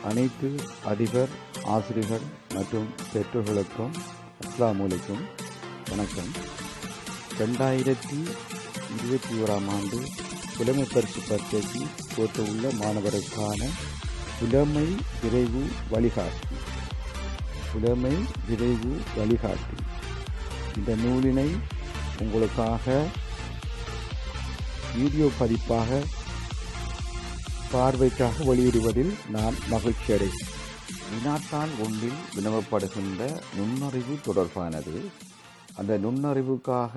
அனைத்து அதிபர், ஆசிரியர்கள் மற்றும் பெற்றோர்களுக்கும் அஸ்ஸலாமு அலைக்கும் வணக்கம். 2021 ஆண்டு புலமை பரிசு பரீட்சைக்கு போட்டு உள்ள மாணவருக்கான புலமை விரைவு வழிகாட்டி இந்த நூலினை உங்களுக்காக வீடியோ பதிப்பாக பார்வைக்காக வெளியிடுவதில் நான் மகிழ்ச்சி அடைகிறேன். வினாத்தாள் ஒன்றில் வினவப்படுகின்ற நுண்ணறிவு தொடர்பானது. அந்த நுண்ணறிவுக்காக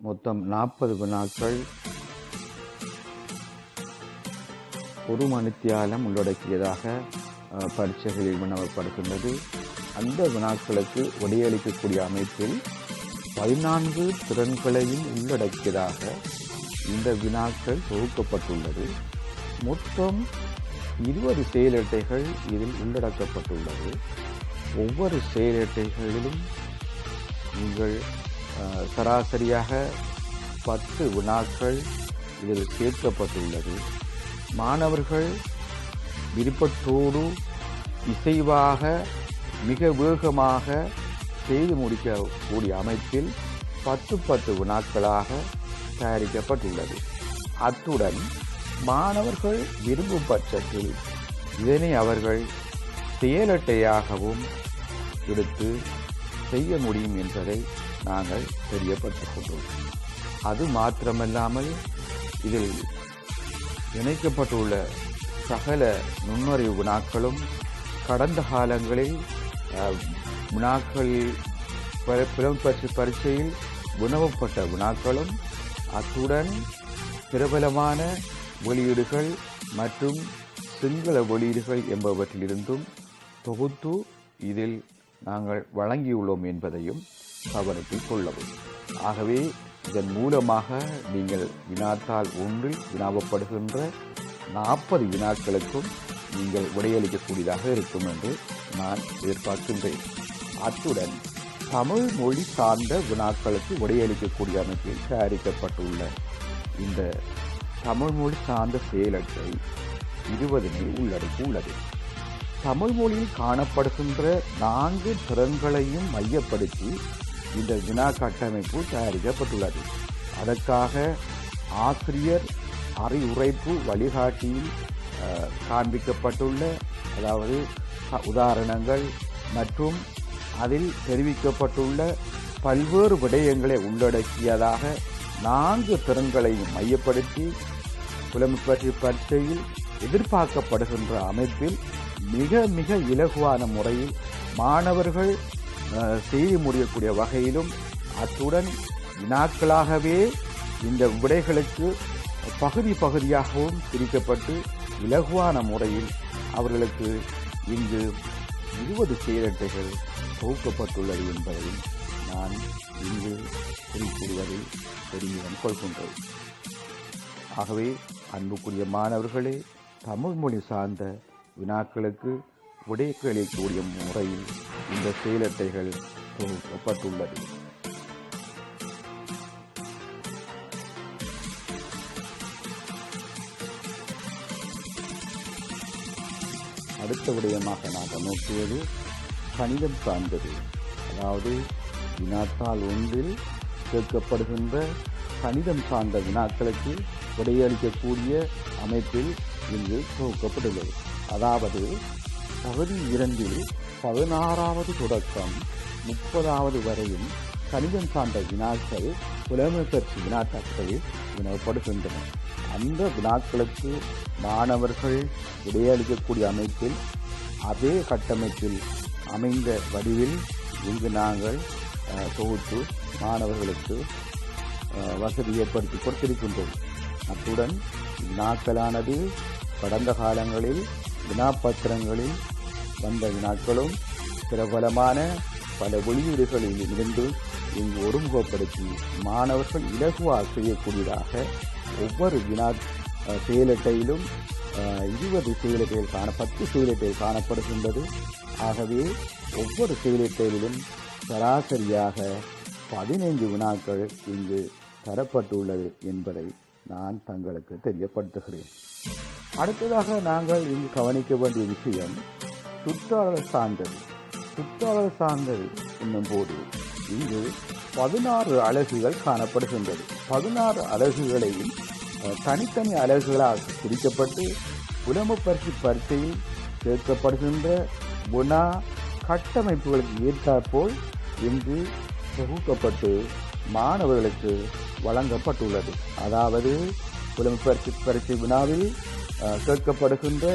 மொத்தம் 40 வினாக்கள் ஒரு மணித்தியாலம் உள்ளடக்கியதாக பரீட்சைகளில் வினவப்படுகின்றது. அந்த வினாக்களுக்கு விடையளிக்கக்கூடிய அமைப்பில் 14 திறன்களையும் உள்ளடக்கியதாக இந்த வினாக்கள் தொகுக்கப்பட்டுள்ளது. மொத்தம் 20 செயலட்டைகள் இதில் உள்ளடக்கப்பட்டுள்ளது. ஒவ்வொரு செயலட்டைகளிலும் நீங்கள் சராசரியாக 10 வினாக்கள் இதில் சேர்க்கப்பட்டுள்ளது. மாணவர்கள் விருப்பத்தோடு இசைவாக மிக வேகமாக செய்து முடிக்கக்கூடிய அமைப்பில் 10 வினாக்களாக தயாரிக்கப்பட்டுள்ளது. அத்துடன் மாணவர்கள் விரும்பும் பட்சத்தில் இதனை அவர்கள் செயலட்டையாகவும் எடுத்து செய்ய முடியும் என்பதை நாங்கள் தெரியப்படுத்திக் கொண்டோம். அது மாத்திரமல்லாமல் இதில் இணைக்கப்பட்டுள்ள சகல நுண்ணறிவு வினாக்களும் கடந்த காலங்களில் வினாக்கள் பரீட்சையில் வினவப்பட்ட வினாக்களும் அத்துடன் பிரபலமான வெளியீடுகள் மற்றும் சிங்கள வெளியீடுகள் என்பவற்றிலிருந்தும் தொகுத்து இதில் நாங்கள் வழங்கியுள்ளோம் என்பதையும் கவனத்தில் கொள்ளவும். ஆகவே இதன் மூலமாக நீங்கள் வினாத்தாள் ஒன்றில் வினாவப்படுகின்ற 40 வினாக்களுக்கும் நீங்கள் விடையளிக்கக்கூடியதாக இருக்கும் என்று நான் எதிர்பார்க்கின்றேன். அத்துடன் தமிழ் மொழி சார்ந்த வினாக்களுக்கு விடையளிக்கக்கூடிய அமைப்பில் தயாரிக்கப்பட்டுள்ள இந்த தமிழ் மொழி சார்ந்த செயலட்டை 20 உள்ளடக்கி உள்ளது. தமிழ் மொழியில் காணப்படுகின்ற 4 திறன்களையும் மையப்படுத்தி இந்த வினா கட்டமைப்பு தயாரிக்கப்பட்டுள்ளது. அதற்காக ஆசிரியர் அறிவுரைப்பு வழிகாட்டியில் காண்பிக்கப்பட்டுள்ள அதாவது உதாரணங்கள் மற்றும் அதில் தெரிவிக்கப்பட்டுள்ள பல்வேறு விடயங்களை உள்ளடக்கியதாக 4 திறன்களையும் மையப்படுத்தி புலமை பரீட்சையில் எதிர்பார்க்கப்படுகின்ற அமைப்பில் மிக மிக இலகுவான முறையில் மாணவர்கள் செய்து முடியக்கூடிய வகையிலும் அத்துடன் வினாக்களாகவே இந்த விடைகளுக்கு பகுதியாகவும் பிரிக்கப்பட்டு இலகுவான முறையில் அவர்களுக்கு இங்கு 20 செயலட்டைகள் தொகுக்கப்பட்டுள்ளது என்பதையும் நான் இங்கு குறிப்பிடுவதை பெருமிதம் கொள்கின்றேன். ஆகவே அன்புக்குரிய மாணவர்களே, தமிழ் மொழி சார்ந்த வினாக்களுக்கு விடையளிக்கக்கூடிய முறையில் இந்த செயலட்டைகள் தொகுக்கப்பட்டுள்ளது. அடுத்த விடயமாக நாங்கள் நோக்குவது கணிதம் சார்ந்தது. அதாவது வினாத்தாள் ஒன்றில் கேட்கப்படுகின்ற கணிதம் சார்ந்த வினாக்களுக்கு விடையளிக்கக்கூடிய அமைப்பில் இங்கு தொகுக்கப்பட்டுள்ளது. அதாவது பகுதி 2 16வது தொடக்கம் 30வது வரையும் கணிதம் சார்ந்த வினாக்கள் புலமை பரிசு வினாத்தாட்களில் வினவப்படுகின்றன. அந்த வினாக்களுக்கு மாணவர்கள் விடையளிக்கக்கூடிய அமைப்பில் அதே கட்டமைப்பில் அமைந்த வடிவில் இங்கு நாங்கள் தொகுத்து மாணவர்களுக்கு வசதி ஏற்படுத்தி கொடுத்திருக்கின்றோம். அத்துடன் வினாக்களானது கடந்த காலங்களில் வினாப்பத்திரங்களில் வந்த வினாக்களும் பிரபலமான பல வெளியீடுகளில் இருந்து இங்கு ஒருமுகப்படுத்தி மாணவர்கள் இலகுவாக செய்யக்கூடியதாக ஒவ்வொரு வினா செயலட்டையிலும் 20 செயலட்டைகள் 10 செயலட்டைகள் காணப்படுகின்றது. ஆகவே ஒவ்வொரு செயலட்டையிலும் சராசரியாக 15 வினாக்கள் இங்கு தரப்பட்டுள்ளது என்பதை நான் தங்களுக்கு தெரியப்படுத்துகிறேன். அடுத்ததாக நாங்கள் இங்கு கவனிக்க வேண்டிய விஷயம் சுற்றாளர் சார்ந்தது. சுற்றாளர் சார்ந்தது என்னும் போது இங்கு 16 அலகுகள் காணப்படுகின்றது. 16 அலகுகளையும் தனித்தனி அலகுகளாக பிரிக்கப்பட்டு புலமைப்பரிசு பரீட்சையில் சேர்க்கப்படுகின்ற வினா கட்டமைப்புகளுக்கு ஏற்றாற்போல் இங்கு தொகுக்கப்பட்டு மாணவர்களுக்கு வழங்கப்பட்டுள்ளது. அதாவது புலமைப்பரிசு பரீட்சை வினாவில் கேட்கப்படுகின்ற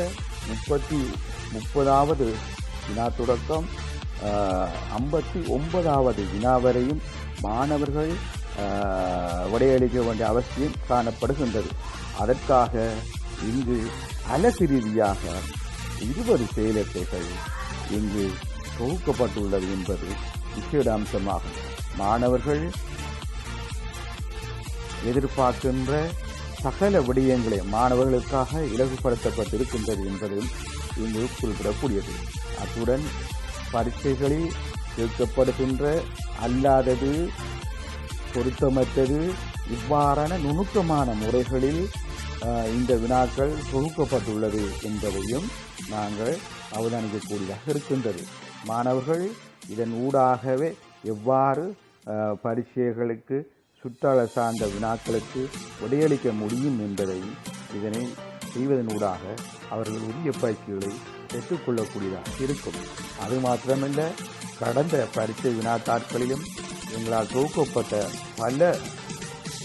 30வது வினா தொடக்கம் 59வது வினா வரையும் மாணவர்கள் விடையளிக்க வேண்டிய அவசியம் காணப்படுகின்றது. அதற்காக இங்கு அலகு ரீதியாக 20 செயலட்டைகள் இங்கு தொகுக்கப்பட்டுள்ளது என்பது விசேட அம்சமாகும். மாணவர்கள் எதிர்பார்க்கின்ற சகல விடயங்களை மாணவர்களுக்காக இலகுபடுத்தப்பட்டிருக்கின்றது என்பதும் இங்கு குறிப்பிடக்கூடியது. அத்துடன் பரீட்சைகளில் கேட்கப்படுகின்ற அல்லாதது, பொருத்தமற்றது இவ்வாறான நுணுக்கமான முறைகளில் இந்த வினாக்கள் தொகுக்கப்பட்டுள்ளது என்பதையும் நாங்கள் அவதானிக்கக்கூடியதாக இருக்கின்றது. மாணவர்கள் இதன் ஊடாகவே எவ்வாறு பரீட்சைகளுக்கு சுற்றாளர் சார்ந்த வினாக்களுக்கு விடையளிக்க முடியும் என்பதையும் இதனை செய்வதனூடாக அவர்கள் உரிய பயிற்சிகளை பெற்றுக்கொள்ளக்கூடியதாக இருக்கும். அது மாத்திரமல்ல, கடந்த பரீட்சை வினாத்தாட்களிலும் எங்களால் தொகுக்கப்பட்ட பல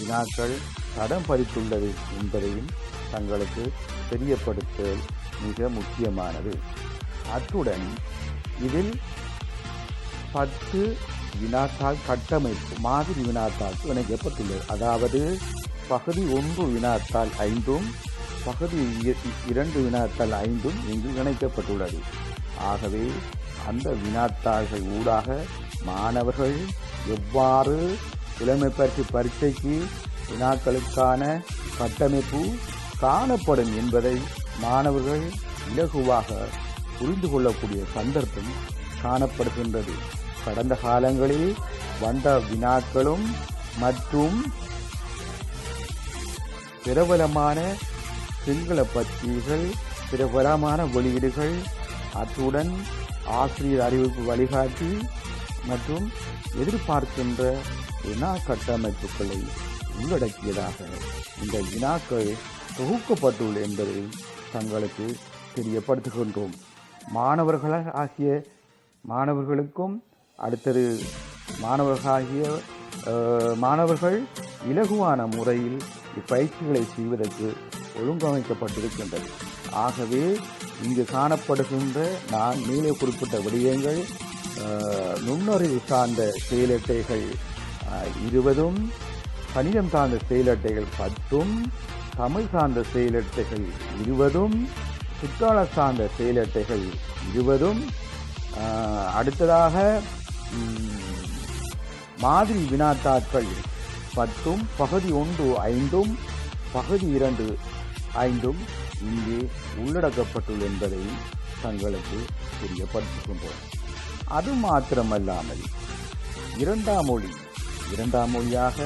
வினாக்கள் தடம் பதித்துள்ளது என்பதையும் தங்களுக்கு தெரியப்படுத்தல் மிக முக்கியமானது. அத்துடன் இதில் 10 வினாத்தாள் கட்டமைப்பு மாதிரி வினாத்தாள் இணைக்கப்பட்டுள்ளது. அதாவது பகுதி 1 வினாத்தாள் 5 பகுதி 2 வினாத்தாள் 5 இங்கு இணைக்கப்பட்டுள்ளது. ஆகவே அந்த வினாத்தாள்கள் ஊடாக மாணவர்கள் எவ்வாறு புலமைப்பரிசு பரீட்சைக்கு வினாக்களுக்கான கட்டமைப்பு காணப்படும் என்பதை மாணவர்கள் இலகுவாக புரிந்து கொள்ளக்கூடிய சந்தர்ப்பம் காணப்படுகின்றது. கடந்த காலங்களில் வந்த வினாக்களும் மற்றும் பிரபலமான சிங்கள பத்திரிகைகள், பிரபலமான வெளியீடுகள், அத்துடன் ஆசிரியர் அறிவிப்பு வழிகாட்டி மற்றும் எதிர்பார்க்கின்ற வினா கட்டமைப்புகளை உள்ளடக்கியதாக இந்த வினாக்கள் தொகுக்கப்பட்டுள்ள என்பதை தங்களுக்கு தெரியப்படுத்துகின்றோம். மாணவர்களுக்கும் அடுத்தது மாணவர்கள் இலகுவான முறையில் இப்பயிற்சிகளை செய்வதற்கு ஒழுங்கமைக்கப்பட்டிருக்கின்றது. ஆகவே இங்கு காணப்படுகின்ற நான் மேலே குறிப்பிட்ட விடயங்கள் நுண்ணறிவு சார்ந்த செயலட்டைகள் 20, கணிதம் சார்ந்த செயலட்டைகள் 10, தமிழ் சார்ந்த செயலட்டைகள் 20, சுற்றாளர் சார்ந்த செயலட்டைகள் 20, அடுத்ததாக மாதிரி வினாத்தாட்கள் 10, பகுதி 1 5, பகுதி 2 5 இங்கே உள்ளடக்கப்பட்டுள்ள என்பதை தங்களுக்கு தெரியப்படுத்துகின்றோம். அது மாத்திரமல்லாமல் இரண்டாம் மொழியாக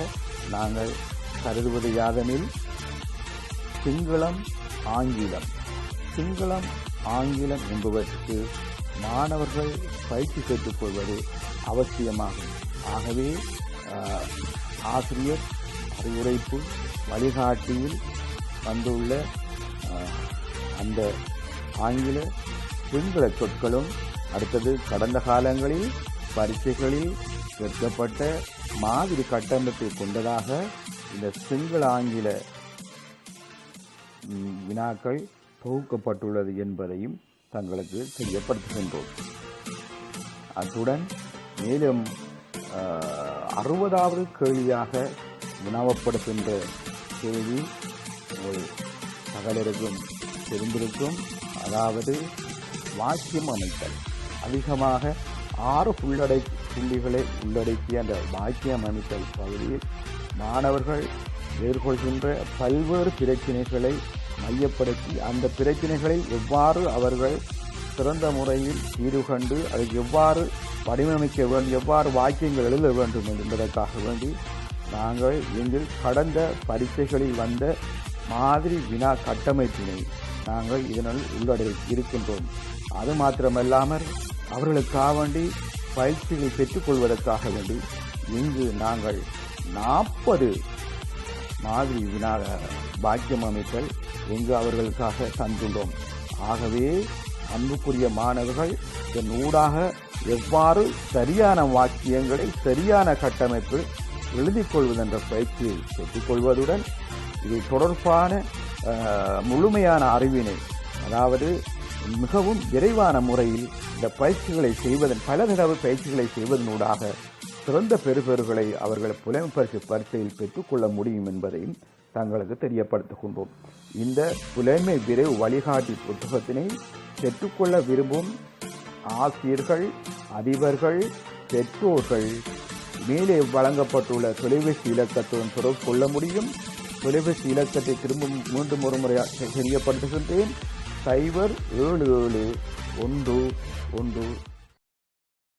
நாங்கள் கருதுவது யாதெனில் சிங்களம் ஆங்கிலம் என்பவற்றுக்கு மாணவர்கள் பயிற்சி பெற்றுக்கொள்வது அவசியமாகும். ஆகவே ஆசிரியர் அறிவுரைப்பு வழிகாட்டியில் வந்துள்ள அந்த ஆங்கில சிங்கள சொற்களும், அடுத்தது கடந்த காலங்களில் பரீட்சைகளில் கேட்கப்பட்ட மாதிரி கட்டமைப்பை கொண்டதாக இந்த சிங்கள ஆங்கில வினாக்கள் தொகுக்கப்பட்டுள்ளது என்பதையும் தங்களுக்கு தெரியப்படுத்துகின்றோம். அத்துடன் மேலும் 60வது கேள்வியாக வினாவப்படுகின்ற கேள்வி சகலருக்கும் தெரிந்திருக்கும். அதாவது வாக்கியம் அமைத்தல். அதிகமாக 6 புள்ளிகளை உள்ளடக்கிய அந்த வாக்கியம் அமைத்தல் பகுதியில் மாணவர்கள் எதிர்கொள்கின்ற பல்வேறு பிரச்சினைகளை மையப்படுத்தி அந்த பிரச்சினைகளில் எவ்வாறு அவர்கள் சிறந்த முறையில் தீர்வு கண்டு அதை எவ்வாறு வடிவமைக்க வேண்டும், எவ்வாறு வாக்கியங்கள் எழுத வேண்டும் என்பதற்காக வேண்டி நாங்கள் எங்கள் கடந்த பரீட்சைகளில் வந்த மாதிரி வினா கட்டமைப்பினை நாங்கள் இதனால் உள்ளடக்கி இருக்கின்றோம். அது மாத்திரமல்லாமல் அவர்களுக்காக வேண்டி பயிற்சிகள் பெற்றுக்கொள்வதற்காக வேண்டி இங்கு நாங்கள் 40 மாதிரி பாக்கியம் அமைத்தல் இங்கு அவர்களுக்காக தந்துள்ளோம். ஆகவே அன்புக்குரிய மாணவர்கள் இதன் ஊடாக எவ்வாறு சரியான வாக்கியங்களை சரியான கட்டமைப்பு எழுதிக் கொள்வதென்ற பயிற்சியை பெற்றுக்கொள்வதுடன் இது தொடர்பான முழுமையான அறிவினை, அதாவது மிகவும் விரைவான முறையில் இந்த பயிற்சிகளை பல தடவை பயிற்சிகளை செய்வதனூடாக சிறந்த பெறுபேறுகளை அவர்கள் புலமைப்பரிசு பரீட்சையில் பெற்றுக்கொள்ள முடியும் என்பதையும் தங்களுக்கு தெரியப்படுத்துகின்றோம். இந்த புலமை விரைவு வழிகாட்டி புத்தகத்தினை பெற்றுக்கொள்ள விரும்பும் ஆசிரியர்கள், அதிபர்கள், பெற்றோர்கள் மேலே வழங்கப்பட்டுள்ள தொலைபேசி இலக்கத்துடன் தொடர்பு கொள்ள முடியும். தொலைபேசி இலக்கத்தை மீண்டும் ஒரு முறை தெரியப்படுத்துகின்றேன். 077 1 1